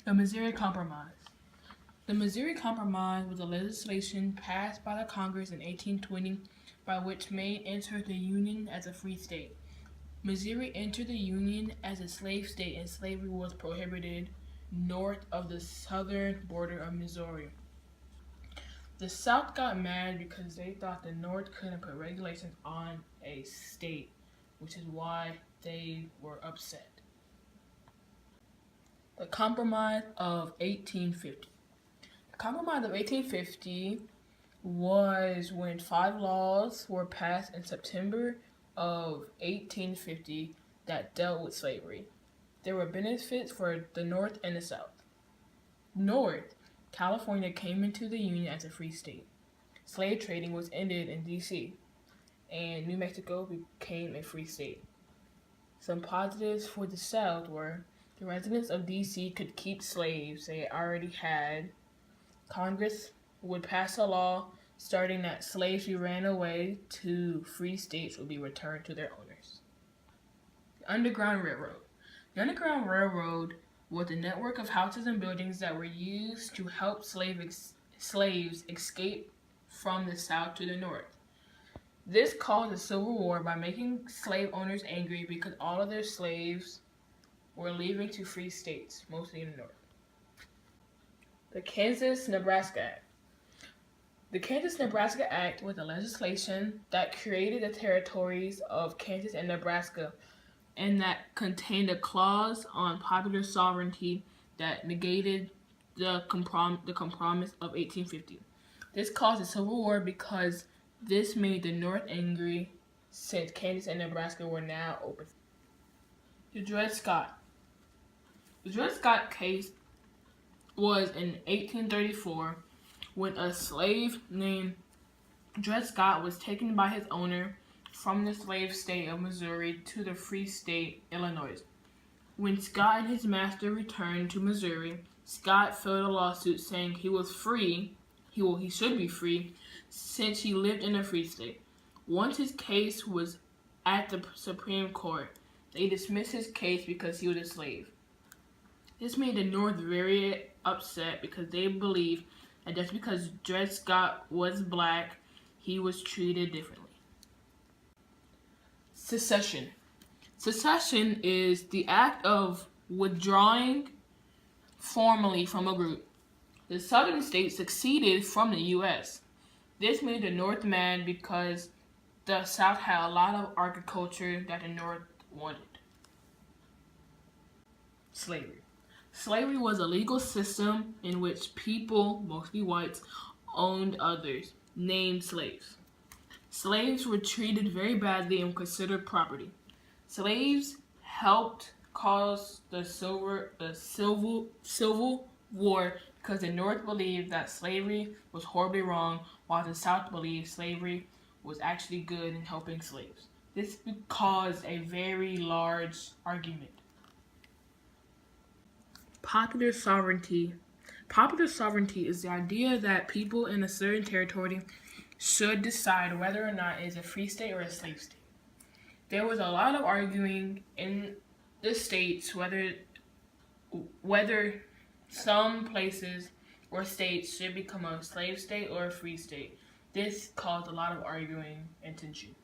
The Missouri Compromise. The Missouri Compromise was a legislation passed by the Congress in 1820 by which Maine entered the Union as a free state. Missouri entered the Union as a slave state and slavery was prohibited north of the southern border of Missouri. The South got mad because they thought the North couldn't put regulations on a state, which is why they were upset. The Compromise of 1850. The Compromise of 1850 was when 5 laws were passed in September of 1850 that dealt with slavery. There were benefits for the North and the South. North, California came into the Union as a free state. Slave trading was ended in D.C., and New Mexico became a free state. Some positives for the South were the residents of D.C. could keep slaves they already had. Congress would pass a law starting that slaves who ran away to free states would be returned to their owners. The Underground Railroad. The Underground Railroad was a network of houses and buildings that were used to help slaves escape from the South to the North. This caused a civil war by making slave owners angry because all of their slaves were leaving to free states, mostly in the North. The Kansas-Nebraska Act. The Kansas-Nebraska Act was a legislation that created the territories of Kansas and Nebraska and that contained a clause on popular sovereignty that negated the compromise of 1850. This caused a civil war because this made the North angry since Kansas and Nebraska were now open. The Dred Scott. The Dred Scott case was in 1834 when a slave named Dred Scott was taken by his owner from the slave state of Missouri to the free state, Illinois. When Scott and his master returned to Missouri, Scott filed a lawsuit saying he was free, he should be free, since he lived in a free state. Once his case was at the Supreme Court, they dismissed his case because he was a slave. This made the North very upset because they believed that just because Dred Scott was black, he was treated differently. Secession. Secession is the act of withdrawing formally from a group. The Southern states seceded from the U.S. This made the North mad because the South had a lot of agriculture that the North wanted. Slavery. Slavery was a legal system in which people, mostly whites, owned others, named slaves. Slaves were treated very badly and considered property. Slaves helped cause the Civil War because the North believed that slavery was horribly wrong, while the South believed slavery was actually good in helping slaves. This caused a very large argument. Popular sovereignty. Popular sovereignty is the idea that people in a certain territory should decide whether or not it is a free state or a slave state. There was a lot of arguing in the states whether some places or states should become a slave state or a free state. This caused a lot of arguing and tension.